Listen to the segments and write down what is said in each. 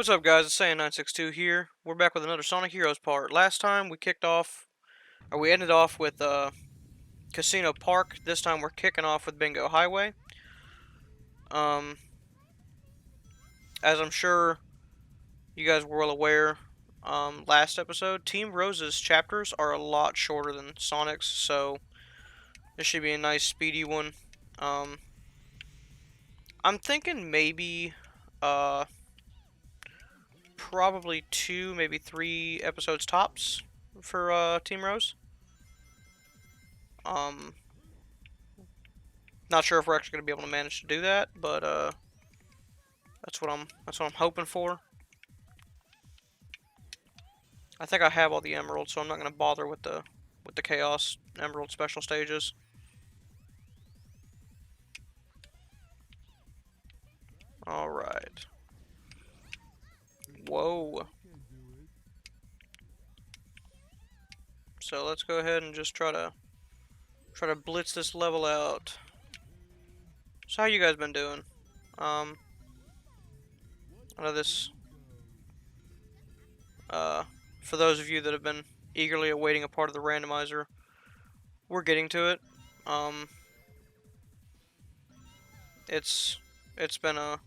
What's up, guys? It's Saiyan962 here. We're back with another Sonic Heroes part. Last time we ended off with Casino Park. This time we're kicking off with Bingo Highway. Um, as I'm sure you guys were well aware, last episode, Team Rose's chapters are a lot shorter than Sonic's, so this should be a nice, speedy one. I'm thinking maybe, probably 2, maybe 3 episodes tops for Team Rose. Not sure if we're actually going to be able to manage to do that, but that's what I'm hoping for. I think I have all the emeralds, so I'm not going to bother with the Chaos Emerald special stages. All right. Whoa. So let's go ahead and just try to blitz this level out. So how you guys been doing? I know this. For those of you that have been eagerly awaiting a part of the randomizer, we're getting to it. It's been a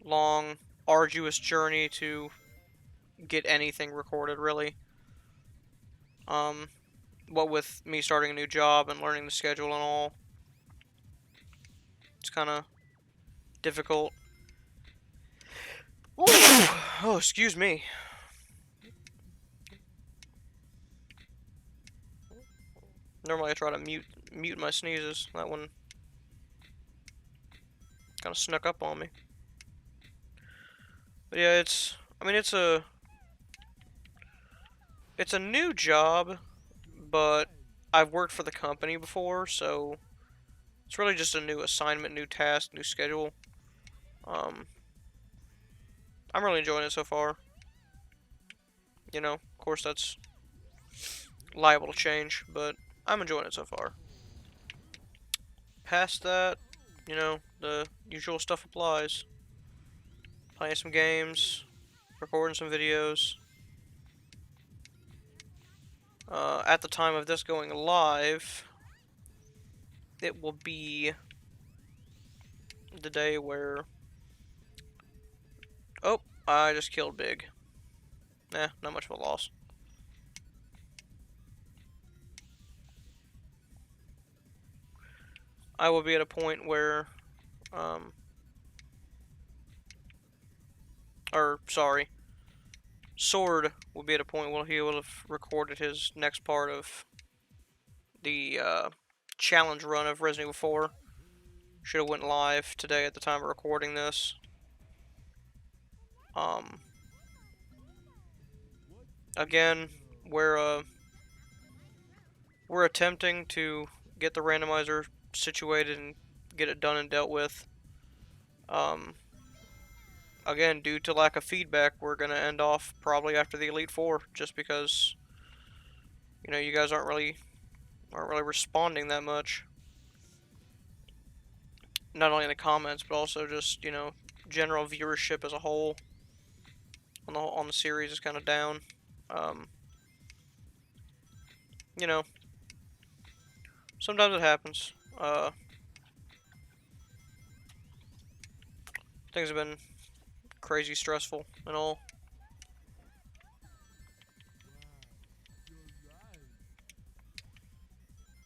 long, arduous journey to get anything recorded, really. What with me starting a new job and learning the schedule and all, it's kind of difficult. Oh, excuse me. Normally I try to mute my sneezes. That one kind of snuck up on me. But yeah, it's a new job, but I've worked for the company before, so it's really just a new assignment, new task, new schedule. I'm really enjoying it so far. You know, of course that's liable to change, but I'm enjoying it so far. Past that, you know, the usual stuff applies. Playing some games, recording some videos. At the time of this going live, it will be the day where... Oh, I just killed Big. Nah, not much of a loss. I will be at a point where, Sword will be at a point where he will have recorded his next part of the challenge run of Resident Evil 4. Should have went live today at the time of recording this. Again, we're attempting to get the randomizer situated and get it done and dealt with. Again, due to lack of feedback, we're gonna end off probably after the Elite Four, just because, you know, you guys aren't really responding that much. Not only in the comments, but also just, you know, general viewership as a whole on the series is kind of down. You know, sometimes it happens. Things have been crazy stressful and all.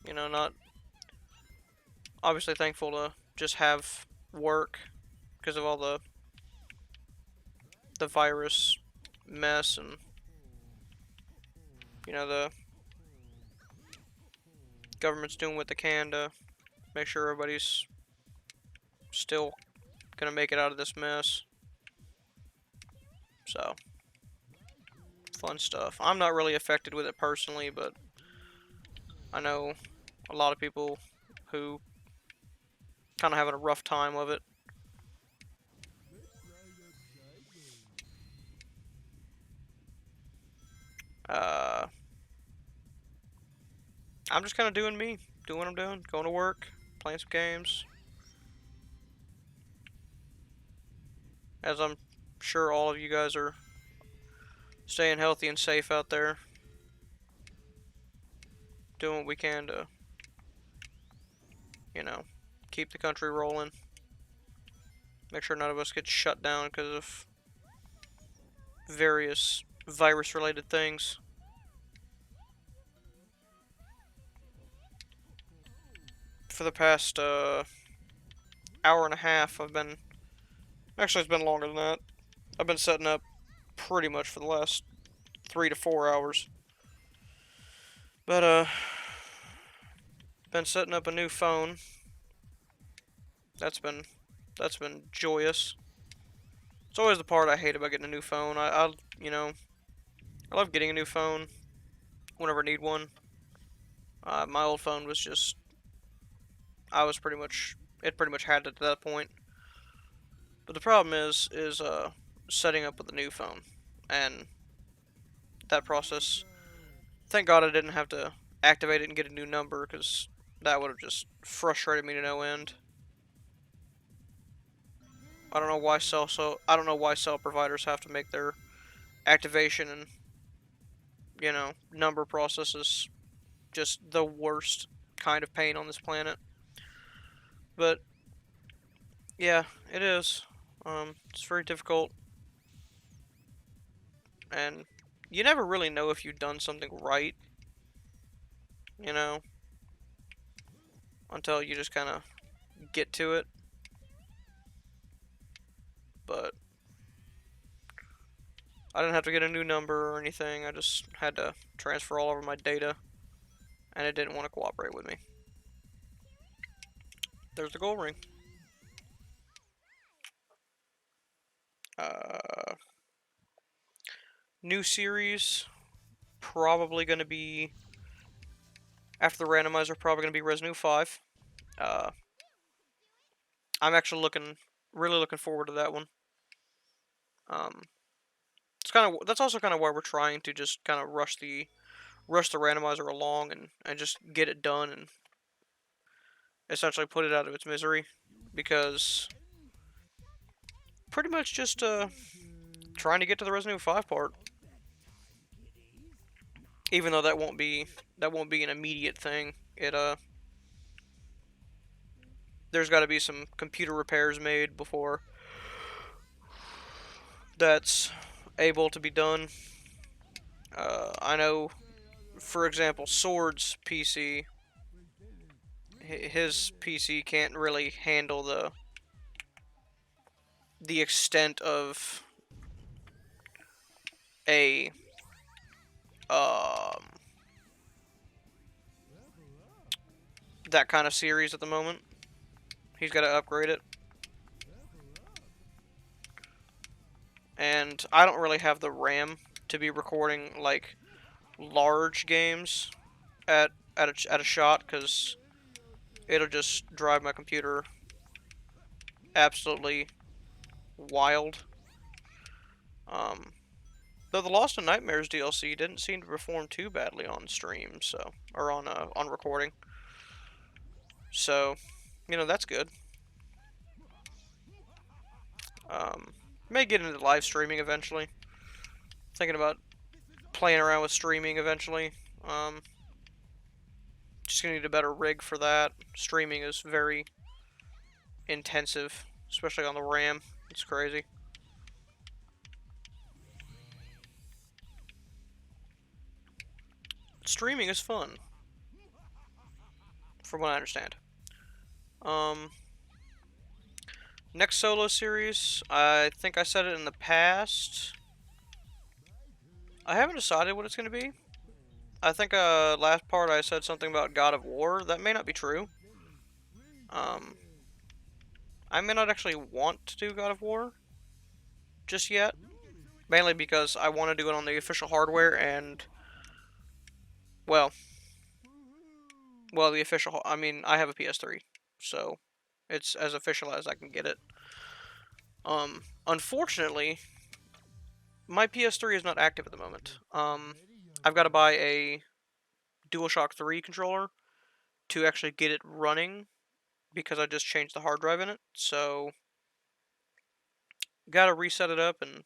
You know, not obviously thankful to just have work because of all the virus mess and, you know, the government's doing what they can to make sure everybody's still gonna make it out of this mess. So, fun stuff. I'm not really affected with it personally, but I know a lot of people who kind of having a rough time of it. I'm just kind of doing me, doing what I'm doing, going to work, playing some games. As I'm sure all of you guys are staying healthy and safe out there. Doing what we can to, you know, keep the country rolling. Make sure none of us get shut down because of various virus-related things. For the past hour and a half, actually it's been longer than that. I've been setting up pretty much for the last 3 to 4 hours. But been setting up a new phone. That's been joyous. It's always the part I hate about getting a new phone. You know, I love getting a new phone whenever I need one. My old phone was just, it pretty much had it at that point. But the problem is setting up with a new phone, and that process. Thank God I didn't have to activate it and get a new number, because that would have just frustrated me to no end. I don't know why cell providers have to make their activation and, you know, number processes just the worst kind of pain on this planet. But yeah, it is. It's very difficult, and you never really know if you've done something right, you know, until you just kind of get to it. But I didn't have to get a new number or anything. I just had to transfer all over my data, and it didn't want to cooperate with me. There's the gold ring. New series, probably going to be, after the randomizer, probably going to be Resident Evil 5. I'm actually really looking forward to that one. That's also kind of why we're trying to just kind of rush the randomizer along and just get it done and essentially put it out of its misery, because pretty much just trying to get to the Resident Evil 5 part, even though that won't be an immediate thing. There's got to be some computer repairs made before that's able to be done. I know, for example, Sword's PC, his PC can't really handle the extent of a that kind of series at the moment. He's got to upgrade it. And I don't really have the RAM to be recording like large games at a shot, because it'll just drive my computer absolutely wild. Though the Lost in Nightmares DLC didn't seem to perform too badly on stream, or on recording. So, you know, that's good. May get into live streaming eventually. Thinking about playing around with streaming eventually. Just gonna need a better rig for that. Streaming is very intensive, especially on the RAM. It's crazy. Streaming is fun, from what I understand. Next solo series, I think I said it in the past. I haven't decided what it's going to be. I think last part I said something about God of War. That may not be true. I may not actually want to do God of War just yet. Mainly because I want to do it on the official hardware, and well, the official, I mean, I have a PS3, so it's as official as I can get it. Unfortunately, my PS3 is not active at the moment. I've got to buy a DualShock 3 controller to actually get it running, because I just changed the hard drive in it. So gotta reset it up and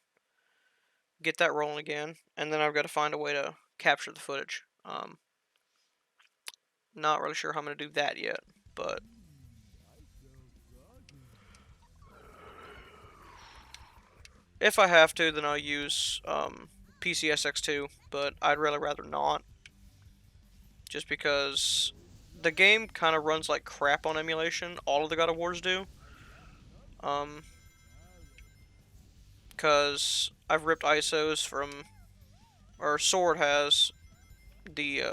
get that rolling again, and then I've got to find a way to capture the footage. Not really sure how I'm gonna do that yet, but if I have to, then I'll use PCSX2, but I'd really rather not, just because the game kind of runs like crap on emulation. All of the God of Wars do. Because I've ripped ISOs from, or Sword has the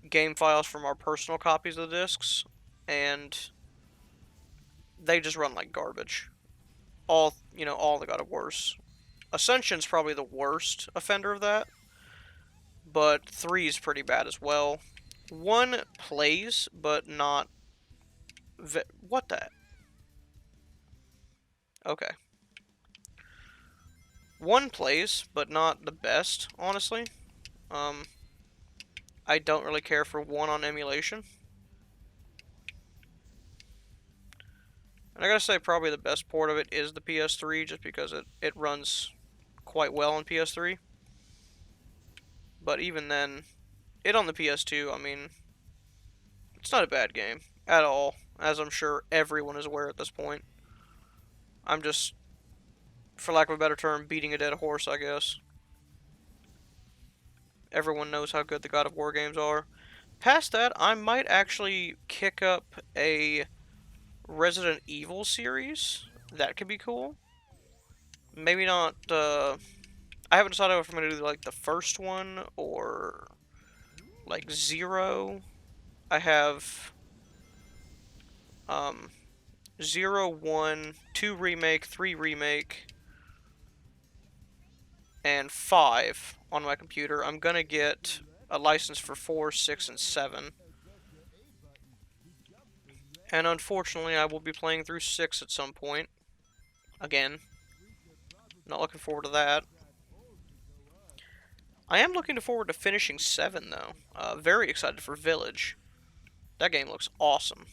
game files from our personal copies of the discs, and they just run like garbage. All the God of Wars. Ascension's probably the worst offender of that, but 3 is pretty bad as well. 1 plays, but not. What the? Okay. 1 plays, but not the best, honestly. I don't really care for 1 on emulation. And I gotta say, probably the best port of it is the PS3, just because it runs quite well on PS3. But even then, it on the PS2, I mean, it's not a bad game at all, as I'm sure everyone is aware at this point. I'm just, for lack of a better term, beating a dead horse, I guess. Everyone knows how good the God of War games are. Past that, I might actually kick up a Resident Evil series. That could be cool. Maybe not, I haven't decided if I'm going to do, like, the first one, or, like, 0. I have, 0, 1, 2 remake, 3 remake, and 5 on my computer. I'm gonna get a license for 4, 6, and 7. And unfortunately, I will be playing through 6 at some point. Again. Not looking forward to that. I am looking forward to finishing 7, though. Very excited for Village. That game looks awesome.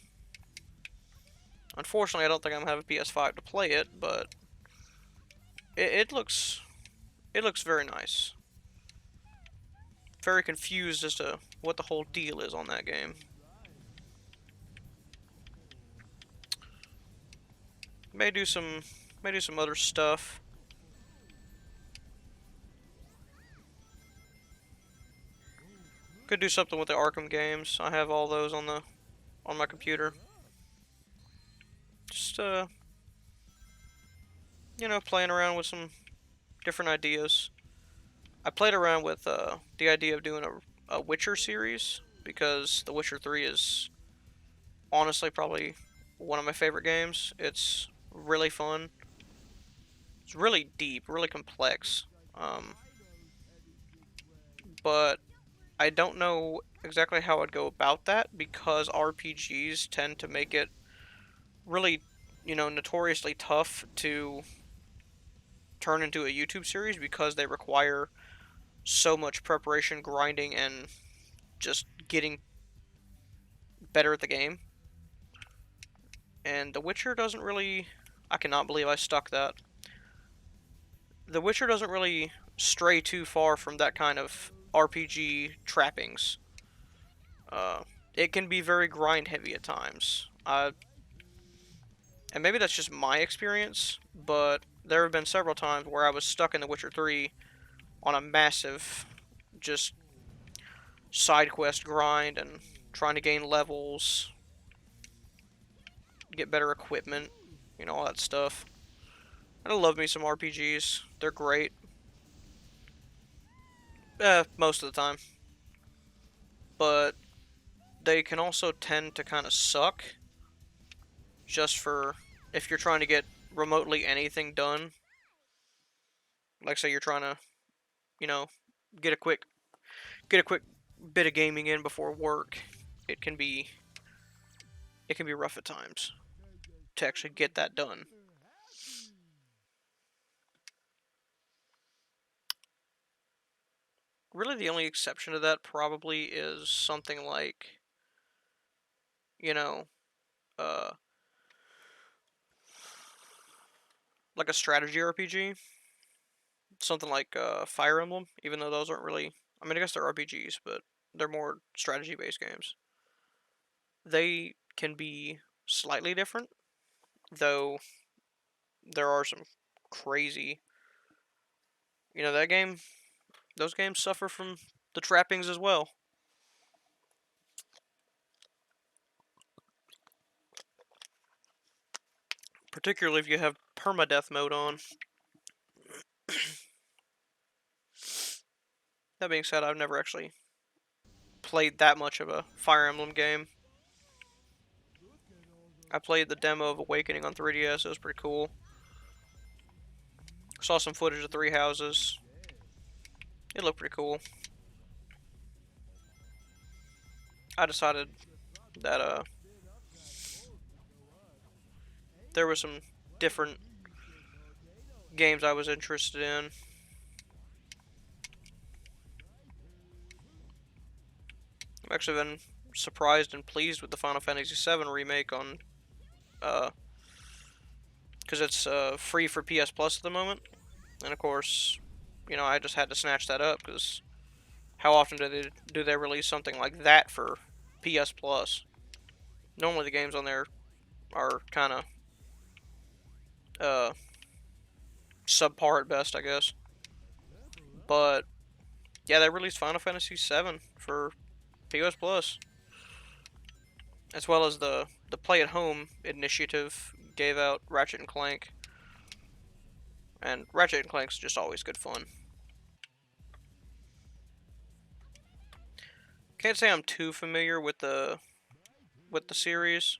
Unfortunately, I don't think I'm gonna have a PS5 to play it, but it looks very nice. Very confused as to what the whole deal is on that game. May do some other stuff. Could do something with the Arkham games. I have all those on my computer. Just playing around with some different ideas. I played around with the idea of doing a Witcher series, because The Witcher 3 is honestly probably one of my favorite games. It's really fun. It's really deep, really complex. But I don't know exactly how I'd go about that, because RPGs tend to make it really, notoriously tough to turn into a YouTube series, because they require so much preparation, grinding, and just getting better at the game. And The Witcher doesn't really... I cannot believe I stuck that. The Witcher doesn't really stray too far from that kind of RPG trappings. It can be very grind heavy at times. And maybe that's just my experience, but there have been several times where I was stuck in The Witcher 3 on a massive, just side quest grind and trying to gain levels, get better equipment, all that stuff. I love me some RPGs. They're great. Most of the time. But they can also tend to kind of suck, just for if you're trying to get remotely anything done. Like, say you're trying to, get a quick bit of gaming in before work. It can be rough at times to actually get that done. Really, the only exception to that probably is something like, you know, uh, like a strategy RPG, something like Fire Emblem, even though those aren't really. I mean, I guess they're RPGs, but they're more strategy-based games. They can be slightly different, though there are some crazy. That game. Those games suffer from the trappings as well. Particularly if you have permadeath mode on. That being said, I've never actually played that much of a Fire Emblem game. I played the demo of Awakening on 3DS. It was pretty cool. Saw some footage of Three Houses. It looked pretty cool. I decided that there were some different games I was interested in. I've actually been surprised and pleased with the Final Fantasy VII remake on, because it's free for PS Plus at the moment, and of course, I just had to snatch that up because how often do they release something like that for PS Plus? Normally the games on there are kind of subpar at best, I guess. But yeah, they released Final Fantasy VII for PS Plus, as well as the Play at Home initiative gave out Ratchet and Clank, and Ratchet and Clank's just always good fun. Can't say I'm too familiar with the series.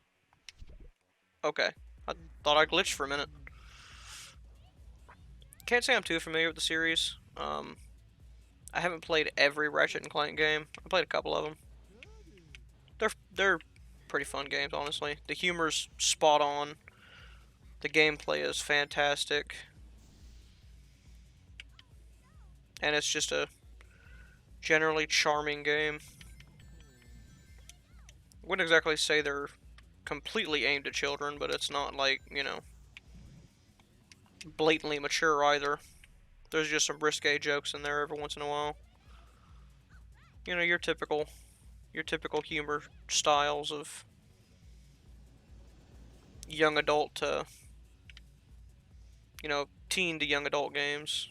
Okay, I thought I glitched for a minute. Can't say I'm too familiar with the series. I haven't played every Ratchet and Clank game. I played a couple of them. They're pretty fun games, honestly. The humor's spot on. The gameplay is fantastic. And it's just a generally charming game. Wouldn't exactly say they're completely aimed at children, but it's not like, blatantly mature either. There's just some risque jokes in there every once in a while. Your typical humor styles of young adult to, teen to young adult games.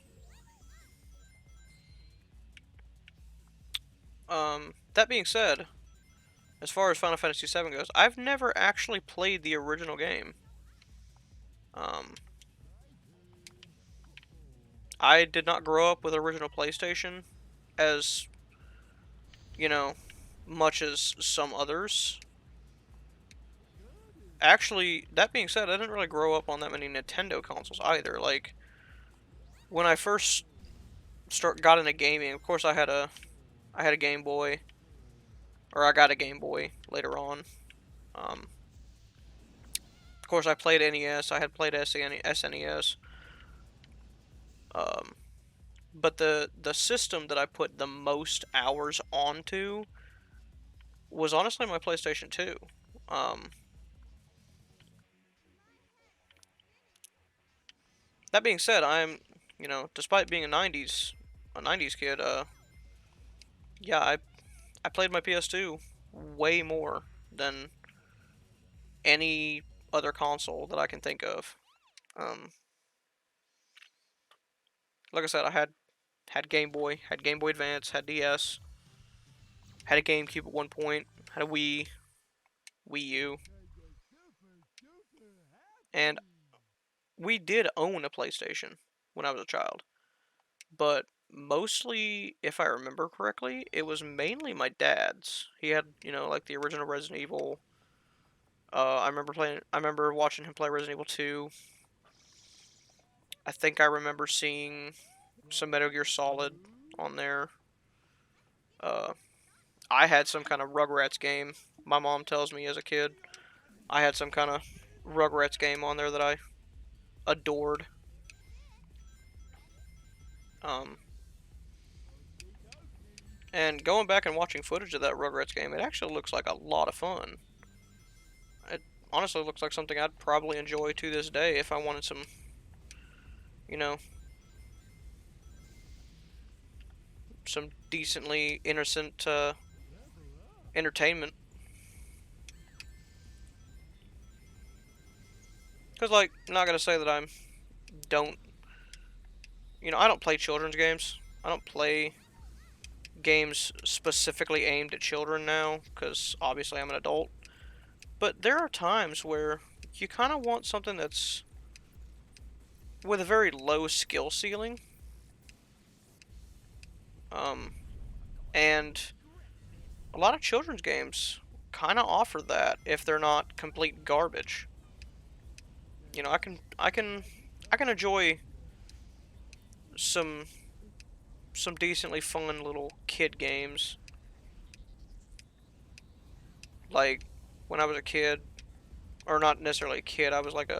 That being said, as far as Final Fantasy VII goes, I've never actually played the original game. I did not grow up with original PlayStation as, much as some others. Actually, that being said, I didn't really grow up on that many Nintendo consoles either. Like, when I first got into gaming, of course I had a Game Boy, or I got a Game Boy later on. Of course, I played NES. I had played SNES. But the system that I put the most hours onto was honestly my PlayStation 2. That being said, I'm, despite being a 90s kid, yeah, I played my PS2 way more than any other console that I can think of. Like I said, I had Game Boy, had Game Boy Advance, had DS, had a GameCube at one point, had a Wii U, and we did own a PlayStation when I was a child. But mostly, if I remember correctly, it was mainly my dad's. He had, like the original Resident Evil. I remember watching him play Resident Evil 2. I think I remember seeing some Metal Gear Solid on there. I had some kind of Rugrats game. My mom tells me as a kid, I had some kind of Rugrats game on there that I adored. And going back and watching footage of that Rugrats game, it actually looks like a lot of fun. It honestly looks like something I'd probably enjoy to this day if I wanted some you know, some decently innocent entertainment. Because, like, I'm not gonna say that don't, I don't play children's games. I don't play games specifically aimed at children now, because obviously I'm an adult. But there are times where you kind of want something that's with a very low skill ceiling. Um, and a lot of children's games kind of offer that if they're not complete garbage. I can enjoy some some decently fun little kid games. Like when I was a kid, or not necessarily a kid, I was like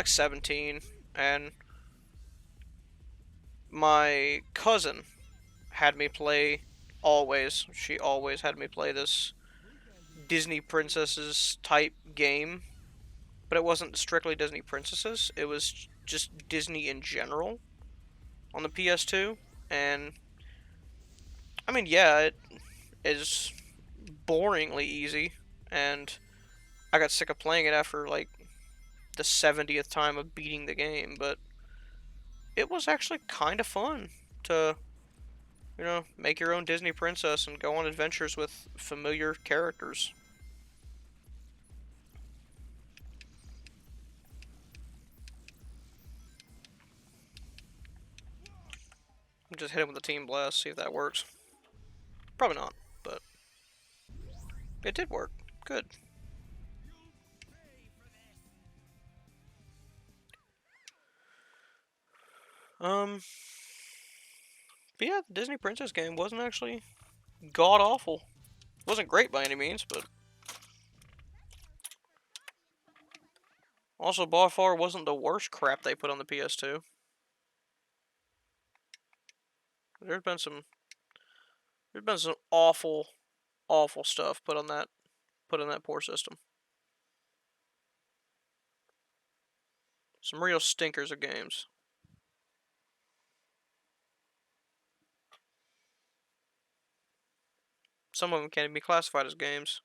17, and my cousin had me play she always had me play this Disney princesses type game, but it wasn't strictly Disney princesses, it was just Disney in general on the PS2. And I mean, yeah, it is boringly easy, and I got sick of playing it after like the 70th time of beating the game, but it was actually kind of fun to, make your own Disney princess and go on adventures with familiar characters. Just hit him with a team blast, see if that works. Probably not, but it did work. Good. Um, but yeah, the Disney Princess game wasn't actually god awful. It wasn't great by any means, but also by far wasn't the worst crap they put on the PS2. There's been some awful, awful stuff put in that poor system. Some real stinkers of games. Some of them can't even be classified as games.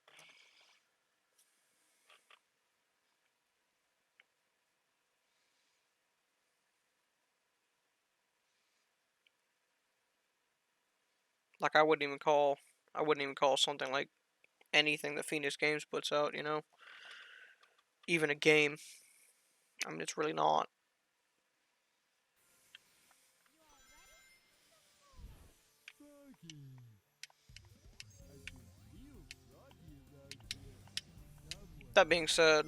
Like I wouldn't even call something like anything that Phoenix Games puts out, even a game. I mean, it's really not. That being said,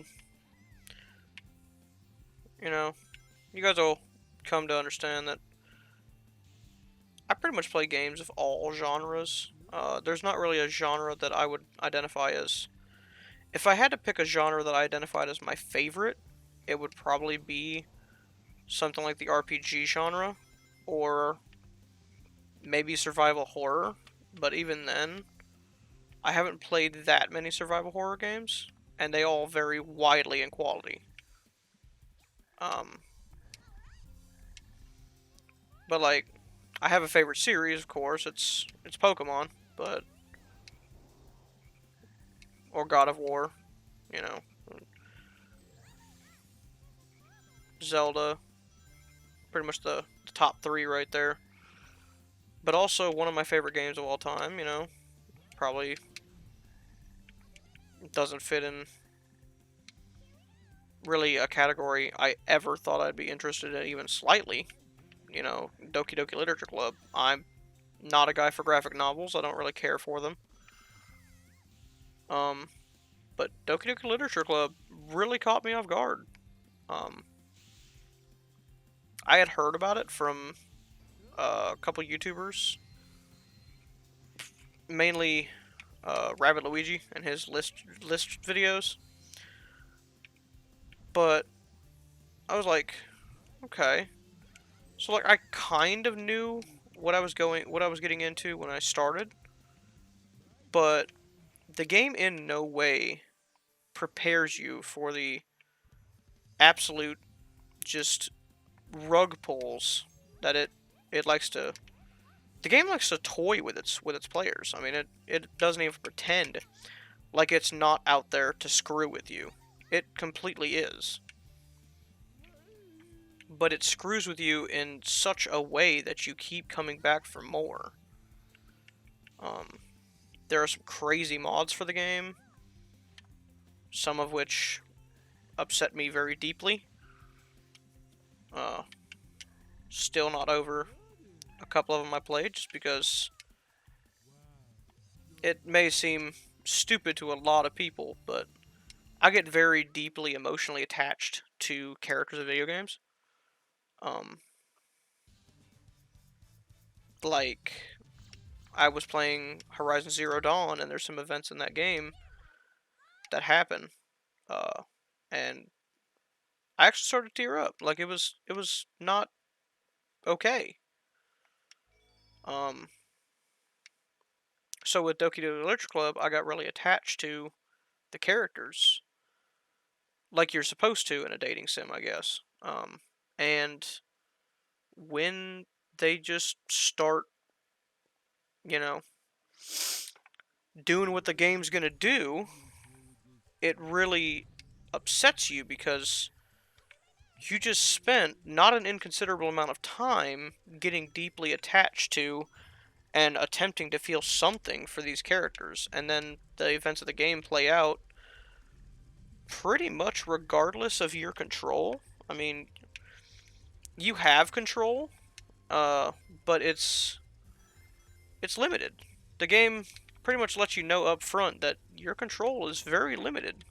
you know, you guys will come to understand that I pretty much play games of all genres. There's not really a genre that I would identify as. If I had to pick a genre that I identified as my favorite, it would probably be something like the RPG genre, or maybe survival horror. But even then, I haven't played that many survival horror games, and they all vary widely in quality. Um, but like, I have a favorite series, of course. It's Pokemon, but or God of War, you know, Zelda, pretty much the top three right there. But also one of my favorite games of all time, probably doesn't fit in really a category I ever thought I'd be interested in even slightly. Doki Doki Literature Club. I'm not a guy for graphic novels. I don't really care for them. Um, but Doki Doki Literature Club really caught me off guard. Um, I had heard about it from a couple YouTubers, mainly Rabbit Luigi and his list videos. But I was like, okay. So like I kind of knew what I was getting into when I started, but the game in no way prepares you for the absolute just rug pulls that it likes to. The game likes to toy with its players. I mean, it doesn't even pretend like it's not out there to screw with you. It completely is. But it screws with you in such a way that you keep coming back for more. There are some crazy mods for the game, some of which upset me very deeply. Still not over a couple of them I played just because it may seem stupid to a lot of people, but I get very deeply emotionally attached to characters in video games. Like, I was playing Horizon Zero Dawn, and there's some events in that game that happen, and I actually started to tear up. Like, it was not okay. So with Doki Doki Literature Club, I got really attached to the characters, like you're supposed to in a dating sim, I guess. And when they just start, you know, doing what the game's gonna do, it really upsets you because you just spent not an inconsiderable amount of time getting deeply attached to and attempting to feel something for these characters, and then the events of the game play out pretty much regardless of your control. I mean, you have control, but it's limited. The game pretty much lets you know up front that your control is very limited.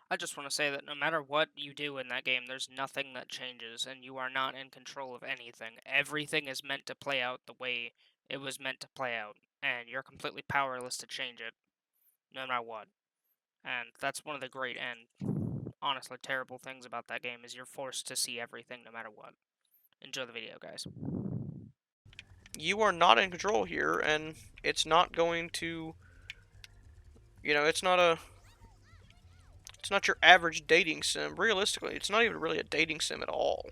I just want to say that no matter what you do in that game, there's nothing that changes, and you are not in control of anything. Everything is meant to play out the way it was meant to play out, and you're completely powerless to change it, no matter what. And that's one of the great and honestly terrible things about that game is you're forced to see everything no matter what. Enjoy the video, guys. You are not in control here, and it's not going to, it's not your average dating sim. Realistically, it's not even really a dating sim at all.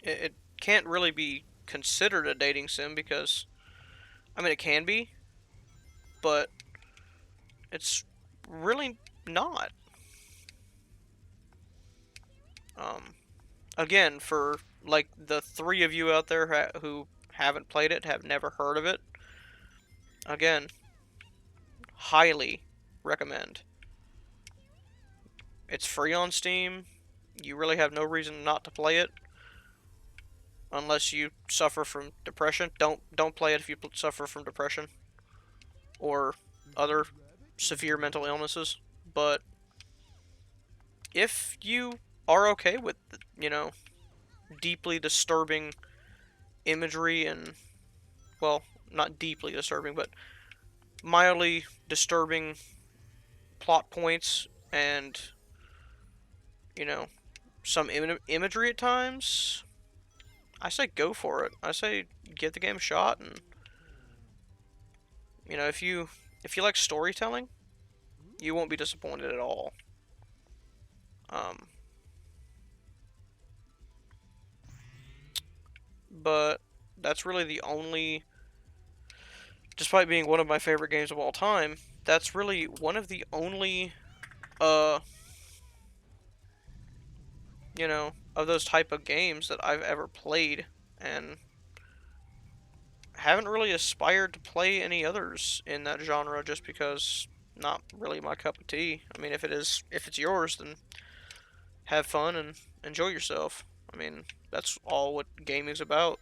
It can't really be considered a dating sim because, I mean, it can be, but it's really not. Um, Again, for like the three of you out there who haven't played it, have never heard of it, again, highly recommend. It's free on Steam. You really have no reason not to play it, unless you suffer from depression. Don't play it if you suffer from depression or other severe mental illnesses. But if you are okay with, you know, deeply disturbing imagery and, well, not deeply disturbing, but mildly disturbing plot points and, you know, some imagery at times, I say go for it. I say give the game a shot, and if you like storytelling, you won't be disappointed at all. Um, but that's really the only, despite being one of my favorite games of all time, that's really one of the only, uh, of those type of games that I've ever played, and haven't really aspired to play any others in that genre just because not really my cup of tea. I mean, if it's yours, then have fun and enjoy yourself. I mean, that's all what gaming's about.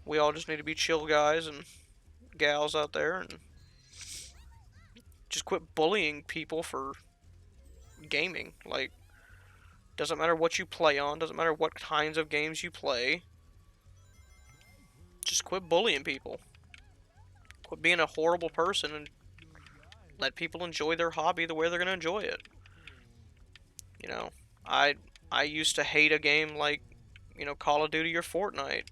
We all just need to be chill guys and gals out there and just quit bullying people for gaming. Like, doesn't matter what you play on, doesn't matter what kinds of games you play. Just quit bullying people. Quit being a horrible person and let people enjoy their hobby the way they're gonna enjoy it. You know, I I used to hate a game like, Call of Duty or Fortnite.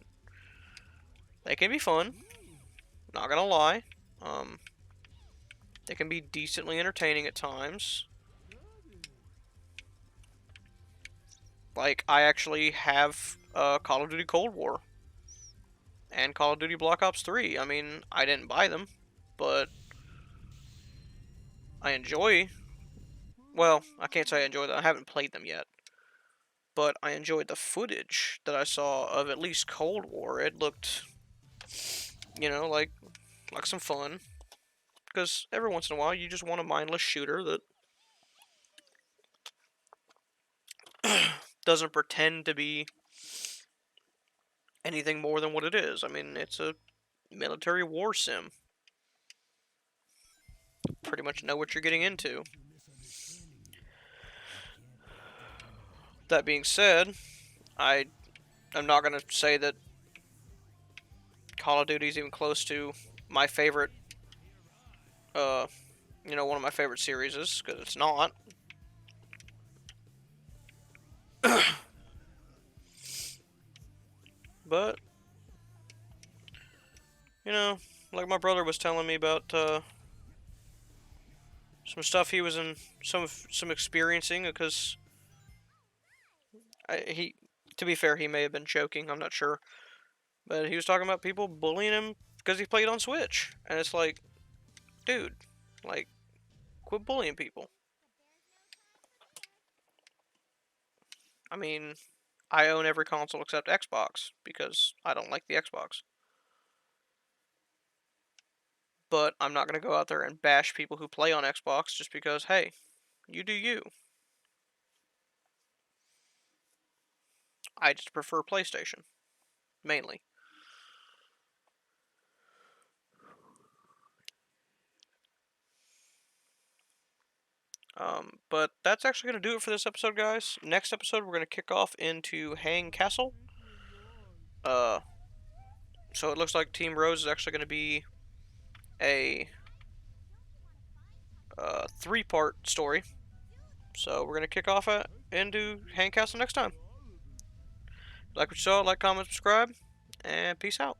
They can be fun, not gonna lie. Um, they can be decently entertaining at times. Like, I actually have Call of Duty Cold War and Call of Duty Black Ops 3. I mean, I didn't buy them, but I enjoy. Well, I can't say I enjoy them. I haven't played them yet, but I enjoyed the footage that I saw of at least Cold War. It looked, like some fun. Because every once in a while, you just want a mindless shooter that doesn't pretend to be anything more than what it is. I mean, it's a military war sim. Pretty much know what you're getting into. That being said, I'm not gonna say that Call of Duty is even close to my favorite, uh, one of my favorite series, because it's not. But, you know, like my brother was telling me about some stuff he was in some experiencing, because he, to be fair, he may have been joking. I'm not sure, but he was talking about people bullying him because he played on Switch, and it's like, dude, like, quit bullying people. I mean, I own every console except Xbox because I don't like the Xbox. But I'm not going to go out there and bash people who play on Xbox just because, hey, you do you. I just prefer PlayStation, mainly. But that's actually going to do it for this episode, guys. Next episode, we're going to kick off into Hang Castle. Uh, so it looks like Team Rose is actually going to be a three-part story. So we're going to kick off into Hang Castle next time. Like what you saw, like, comment, subscribe, and peace out.